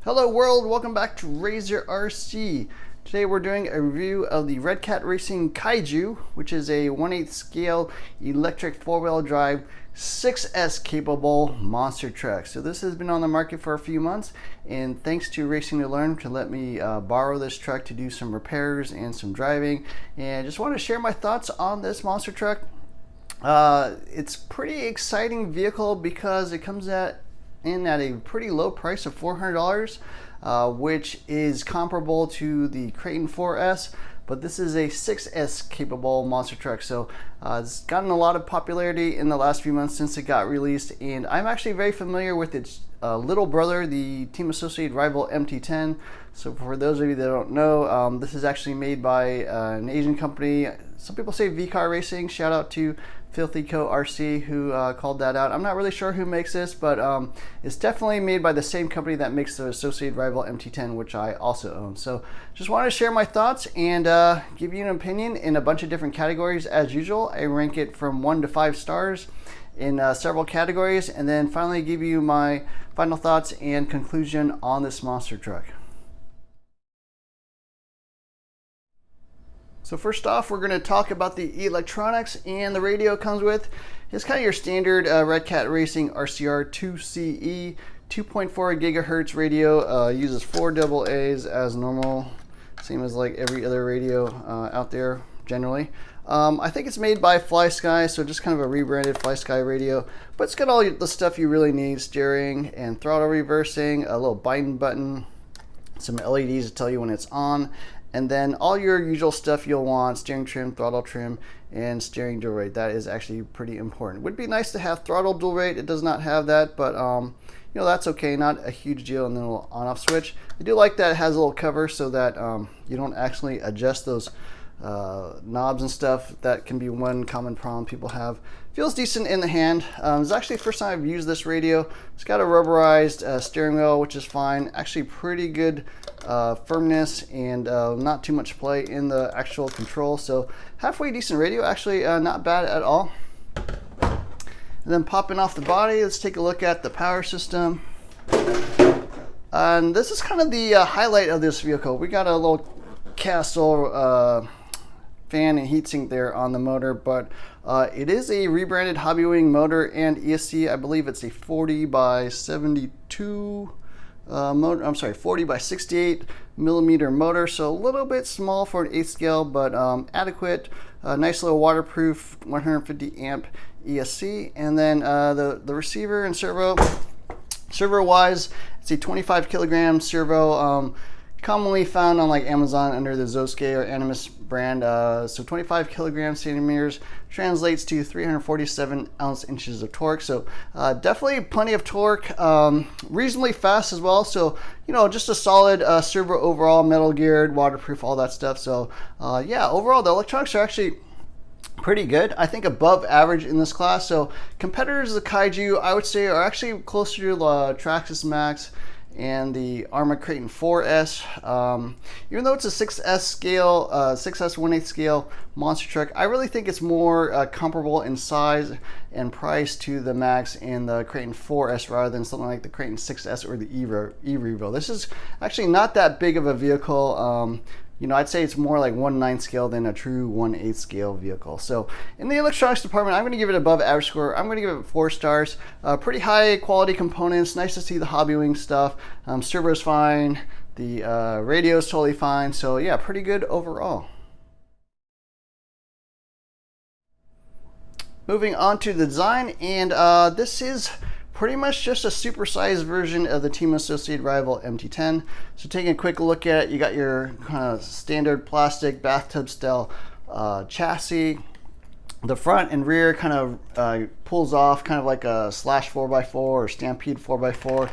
Hello world, welcome back to Razor RC. Today we're doing a review of the Redcat Racing Kaiju, which is a 1/8 scale electric 4-wheel drive 6S capable monster truck. So this has been on the market for a few months, and thanks to Racing to Learn to let me borrow this truck to do some repairs and some driving. And I just want to share my thoughts on this monster truck. It's a pretty exciting vehicle because it comes in at a pretty low price of $400, which is comparable to the Kraton 4S, but this is a 6S capable monster truck. So it's gotten a lot of popularity in the last few months since it got released, and I'm actually very familiar with its little brother, the team associated rival MT10. So for those of you that don't know, this is actually made by an Asian company. Some people say Redcat Racing. Shout out to Filthy Co RC who called that out. I'm not really sure who makes this, but it's definitely made by the same company that makes the associated rival MT10, which I also own. So just wanted to share my thoughts and give you an opinion in a bunch of different categories. As usual, I rank it from 1 to 5 stars in several categories, and then finally give you my final thoughts and conclusion on this monster truck. So first off, we're going to talk about the electronics and the radio it comes with. It's kind of your standard Redcat Racing RCR 2CE 2.4 gigahertz radio. Uses 4 AA's as normal, same as like every other radio out there generally. I think it's made by FlySky, so just kind of a rebranded FlySky radio, but it's got all the stuff you really need: steering and throttle reversing, a little bind button, some LEDs to tell you when it's on, and then all your usual stuff you'll want: steering trim, throttle trim, and steering dual rate. That is actually pretty important. Would be nice to have throttle dual rate. It does not have that, but you know, that's okay, not a huge deal. And then a little on-off switch. I do like that it has a little cover so that you don't actually adjust those knobs and stuff. That can be one common problem people have. Feels decent in the hand. It's actually the first time I've used this radio. It's got a rubberized steering wheel, which is fine. Actually pretty good firmness and not too much play in the actual control. So halfway decent radio, actually not bad at all. And then popping off the body, let's take a look at the power system. And this is kind of the highlight of this vehicle. We got a little Castle fan and heatsink there on the motor, but it is a rebranded Hobbywing motor and ESC. I believe it's a 40 by 72 motor. I'm sorry, 40 by 68 millimeter motor, so a little bit small for an 8th scale, but adequate. Nice little waterproof 150 amp ESC, and then the receiver and servo wise, it's a 25 kilogram servo. Commonly found on like Amazon under the Zosuke or Animus brand. So 25 kilogram centimeters translates to 347 inches of torque. So definitely plenty of torque, reasonably fast as well. So, you know, just a solid servo overall, metal geared, waterproof, all that stuff. So yeah, overall the electronics are actually pretty good. I think above average in this class. So competitors of the Kaiju, I would say, are actually closer to the Traxxas Max and the Arrma Kraton 4S. Even though it's a 6S scale, 6S 1/8 scale monster truck, I really think it's more comparable in size and price to the Max and the Kraton 4S rather than something like the Kraton 6S or the e-Revo. This is actually not that big of a vehicle. You know, I'd say it's more like 1/9 scale than a true 1/8 scale vehicle. So in the electronics department, I'm going to give it above average score. I'm going to give it 4 stars. Pretty high quality components. Nice to see the Hobbywing stuff. Servo's fine. The radio is totally fine. So yeah, pretty good overall. Moving on to the design, and this is pretty much just a supersized version of the team associated rival MT10. So taking a quick look at it, you got your kind of standard plastic bathtub style chassis. The front and rear kind of pulls off kind of like a Slash 4x4 or Stampede 4x4.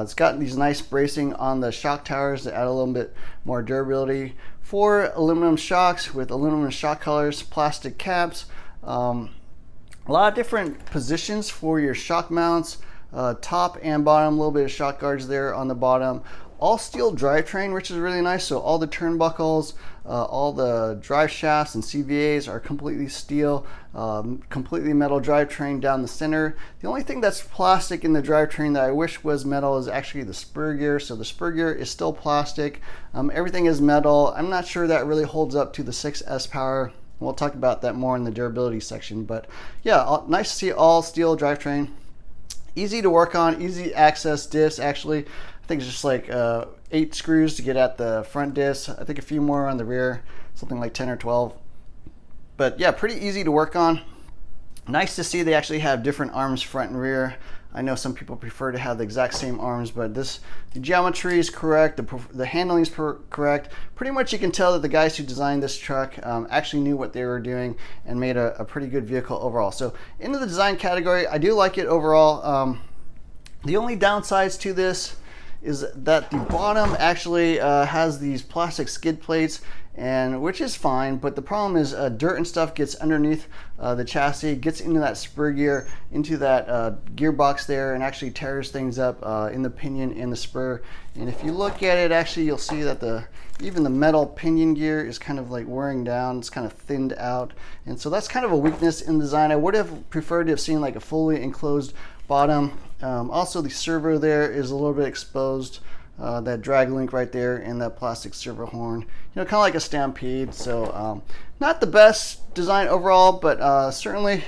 It's got these nice bracing on the shock towers that add a little bit more durability. 4 aluminum shocks with aluminum shock collars, plastic caps. A lot of different positions for your shock mounts, top and bottom, a little bit of shock guards there on the bottom. all steel drivetrain, which is really nice. So all the turnbuckles, all the drive shafts and CVAs are completely steel, completely metal drivetrain down the center. The only thing that's plastic in the drivetrain that I wish was metal is actually the spur gear. So the spur gear is still plastic. Everything is metal. I'm not sure that really holds up to the 6S power. We'll talk about that more in the durability section. But yeah, nice to see all steel drivetrain. Easy to work on, easy access diffs. Actually, I think it's just like 8 screws to get at the front diffs. I think a few more on the rear, something like 10 or 12. But yeah, pretty easy to work on. Nice to see they actually have different arms front and rear. I know some people prefer to have the exact same arms, but the geometry is correct, the handling is correct. Pretty much you can tell that the guys who designed this truck actually knew what they were doing and made a pretty good vehicle overall. So into the design category, I do like it overall. The only downsides to this is that the bottom actually has these plastic skid plates, and which is fine, but the problem is dirt and stuff gets underneath the chassis, gets into that spur gear, into that gearbox there, and actually tears things up in the pinion and the spur. And if you look at it, actually you'll see that even the metal pinion gear is kind of like wearing down. It's kind of thinned out, and so that's kind of a weakness in design. I would have preferred to have seen like a fully enclosed bottom. Also the servo there is a little bit exposed, that drag link right there and that plastic servo horn, kind of like a Stampede. So not the best design overall, but certainly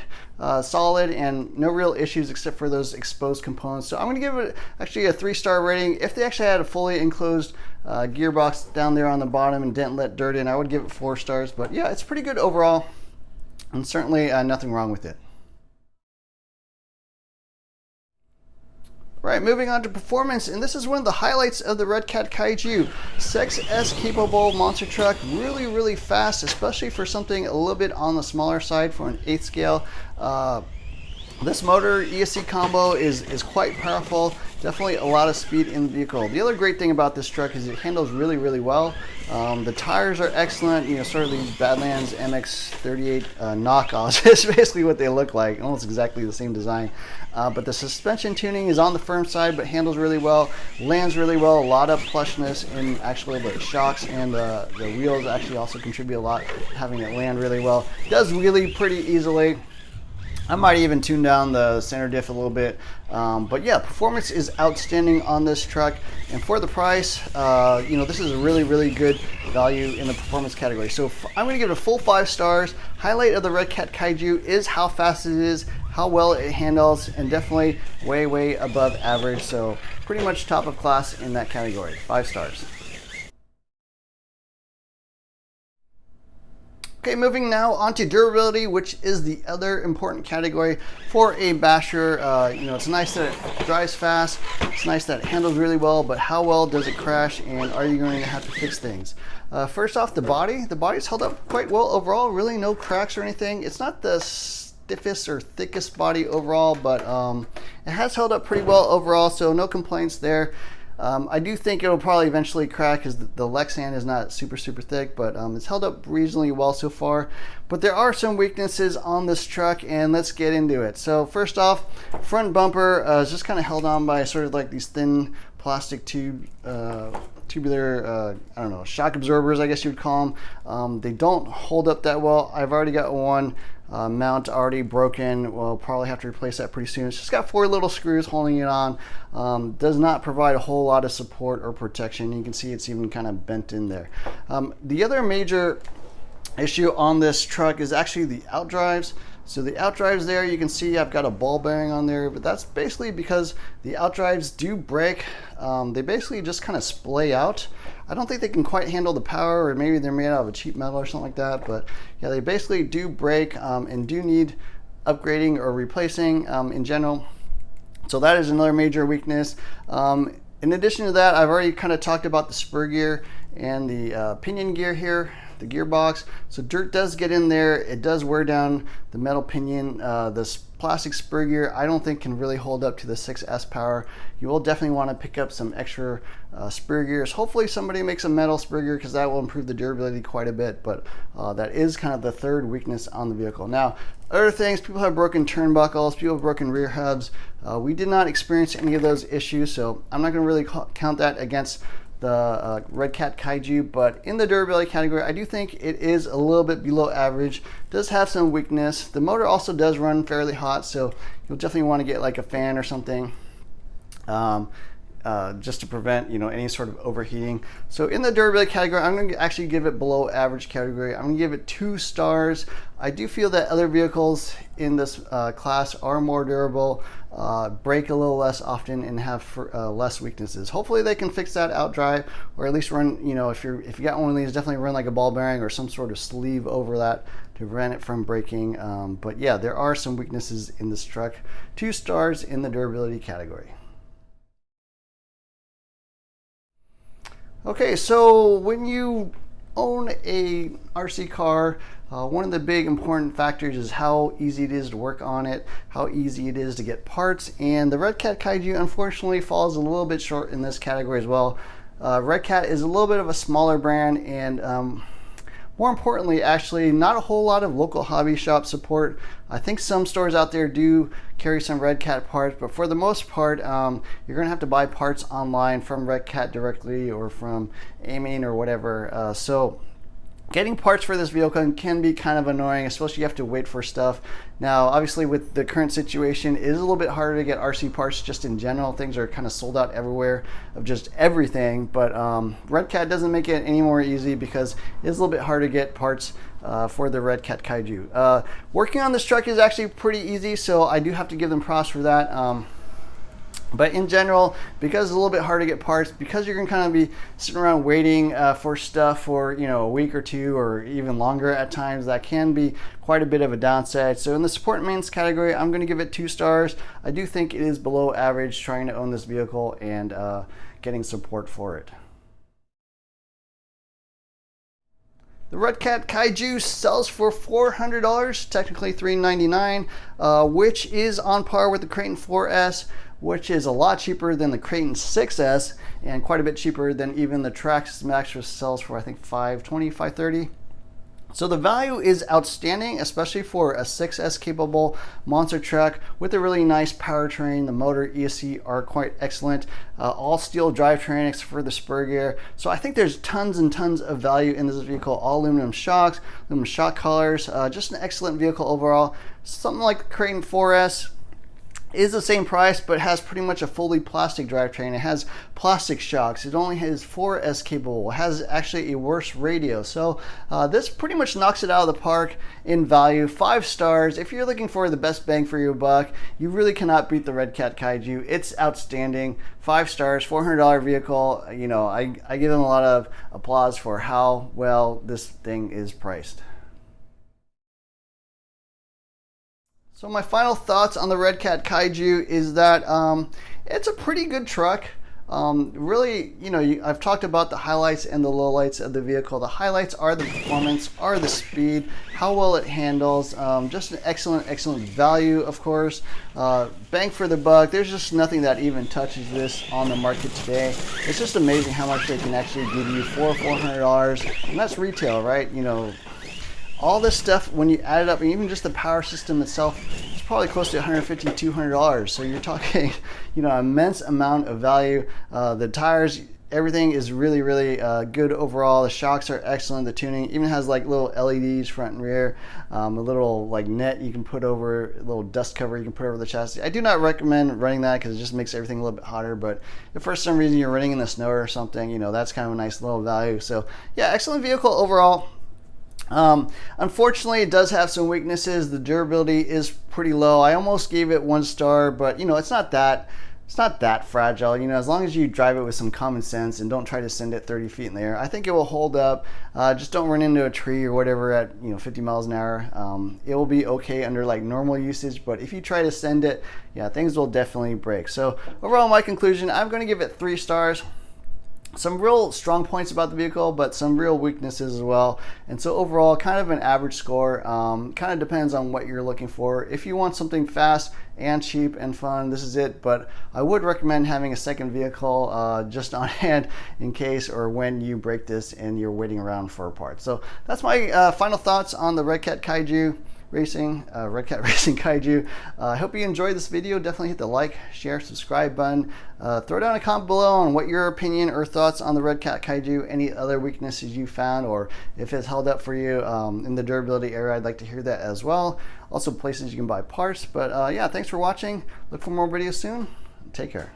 solid and no real issues except for those exposed components. So I'm going to give it actually a 3-star rating. If they actually had a fully enclosed gearbox down there on the bottom and didn't let dirt in, I would give it 4 stars. But yeah, it's pretty good overall, and certainly nothing wrong with it. Right, moving on to performance, and this is one of the highlights of the Redcat Kaiju. 6S capable monster truck, really fast, especially for something a little bit on the smaller side for an 8th scale. This motor ESC combo is quite powerful. Definitely a lot of speed in the vehicle. The other great thing about this truck is it handles really well. The tires are excellent. Sort of these Badlands MX-38 knockoffs is basically what they look like. Almost exactly the same design. But the suspension tuning is on the firm side, but handles really well, lands really well. A lot of plushness in actually the shocks, and the wheels actually also contribute a lot, having it land really well. It does wheelie pretty easily. I might even tune down the center diff a little bit. But yeah, performance is outstanding on this truck. And for the price, this is a really good value in the performance category. So I'm going to give it a full 5 stars. Highlight of the Redcat Kaiju is how fast it is, how well it handles, and definitely way above average. So pretty much top of class in that category. 5 stars. Okay, moving now on to durability, which is the other important category for a basher. It's nice that it drives fast, it's nice that it handles really well, but how well does it crash, and are you going to have to fix things? First off, the body's held up quite well overall, really no cracks or anything. It's not the stiffest or thickest body overall, but it has held up pretty well overall, so no complaints there. I do think it'll probably eventually crack because the Lexan is not super thick, but it's held up reasonably well so far. But there are some weaknesses on this truck, and let's get into it. So first off, front bumper is just kind of held on by sort of like these thin plastic tubular, I don't know, shock absorbers, I guess you would call them. They don't hold up that well. I've already got one mount already broken. We'll probably have to replace that pretty soon. It's just got 4 little screws holding it on. Does not provide a whole lot of support or protection. You can see it's even kind of bent in there. The other major issue on this truck is actually the outdrives. So the outdrives there, you can see I've got a ball bearing on there, but that's basically because the outdrives do break. They basically just kind of splay out. I don't think they can quite handle the power, or maybe they're made out of a cheap metal or something like that, but yeah, they basically do break and do need upgrading or replacing in general. So that is another major weakness. In addition to that, I've already kind of talked about the spur gear and the pinion gear here, the gearbox. So dirt does get in there. It does wear down the metal pinion, the plastic spur gear, I don't think can really hold up to the 6S power. You will definitely want to pick up some extra spur gears. Hopefully somebody makes a metal spur gear, because that will improve the durability quite a bit, but that is kind of the third weakness on the vehicle. Now, other things, people have broken turnbuckles, people have broken rear hubs. We did not experience any of those issues, so I'm not going to really count that against the Redcat Kaiju, but in the durability category, I do think it is a little bit below average. Does have some weakness. The motor also does run fairly hot, so you'll definitely want to get like a fan or something, just to prevent, you know, any sort of overheating. So in the durability category, I'm going to actually give it below average category. I'm going to give it 2 stars. I do feel that other vehicles in this class are more durable, break a little less often, and have less weaknesses. Hopefully they can fix that out drive, or at least run, you know, if you got one of these, definitely run like a ball bearing or some sort of sleeve over that to prevent it from breaking. But yeah, there are some weaknesses in this truck. 2 stars in the durability category. Okay, so when you own a RC car, one of the big important factors is how easy it is to work on it, how easy it is to get parts, and the Redcat Kaiju unfortunately falls a little bit short in this category as well. Redcat is a little bit of a smaller brand, and more importantly, actually, not a whole lot of local hobby shop support. I think some stores out there do carry some Redcat parts, but for the most part, you're gonna have to buy parts online from Redcat directly or from Maint or whatever. So getting parts for this vehicle can be kind of annoying, especially you have to wait for stuff. Now, obviously with the current situation, it is a little bit harder to get RC parts just in general. Things are kind of sold out everywhere of just everything, but Redcat doesn't make it any more easy, because it is a little bit hard to get parts for the Redcat Kaiju. Working on this truck is actually pretty easy, so I do have to give them props for that. But in general, because it's a little bit hard to get parts, because you're gonna kind of be sitting around waiting for stuff for, you know, a week or two or even longer at times, that can be quite a bit of a downside. So in the support and maintenance category, I'm gonna give it 2 stars. I do think it is below average trying to own this vehicle and getting support for it. The Redcat Kaiju sells for $400, technically $399, which is on par with the Kraton 4S, which is a lot cheaper than the Kraton 6S, and quite a bit cheaper than even the Trax Max, which sells for I think $520, $530. So the value is outstanding, especially for a 6S capable monster truck with a really nice powertrain. The motor, ESC are quite excellent. All steel drivetrain except for the spur gear. So I think there's tons and tons of value in this vehicle. All aluminum shocks, aluminum shock collars, just an excellent vehicle overall. Something like the Kraton 4S is the same price, but has pretty much a fully plastic drivetrain. It has plastic shocks. It only has 4S capable. It has actually a worse radio. So this pretty much knocks it out of the park in value. 5 stars. If you're looking for the best bang for your buck, you really cannot beat the Redcat Kaiju. It's outstanding. 5 stars, $400 vehicle. You know, I give them a lot of applause for how well this thing is priced. So my final thoughts on the Redcat Kaiju is that it's a pretty good truck. Really, you know, I've talked about the highlights and the lowlights of the vehicle. The highlights are the performance, are the speed, how well it handles, just an excellent value, of course. Bang for the buck. There's just nothing that even touches this on the market today. It's just amazing how much they can actually give you for $400, and that's retail, right? You know, all this stuff, when you add it up, and even just the power system itself, it's probably close to $150, $200. So you're talking, you know, immense amount of value. The tires, everything is really good overall. The shocks are excellent. The tuning even has like little LEDs front and rear, a little like net you can put over, a little dust cover you can put over the chassis. I do not recommend running that because it just makes everything a little bit hotter, but if for some reason you're running in the snow or something, you know, that's kind of a nice little value. So yeah, excellent vehicle overall. Unfortunately, it does have some weaknesses. The durability is pretty low. I almost gave it 1 star, but you know, it's not that fragile. You know, as long as you drive it with some common sense and don't try to send it 30 feet in the air, I think it will hold up. Just don't run into a tree or whatever at, you know, 50 miles an hour. It will be okay under like normal usage, but if you try to send it, yeah, things will definitely break. So overall, my conclusion, I'm going to give it 3 stars. some real strong points about the vehicle, but some real weaknesses as well. And so overall, kind of an average score. Kind of depends on what you're looking for. If you want something fast and cheap and fun, this is it. But I would recommend having a second vehicle just on hand in case or when you break this and you're waiting around for a part. So that's my final thoughts on the Redcat Kaiju Redcat Racing Kaiju. I hope you enjoyed this video. Definitely hit the like, share, subscribe button. Throw down a comment below on what your opinion or thoughts on the Redcat Kaiju, any other weaknesses you found, or if it's held up for you in the durability area. I'd like to hear that as well. Also places you can buy parts. But yeah, thanks for watching. Look for more videos soon. Take care.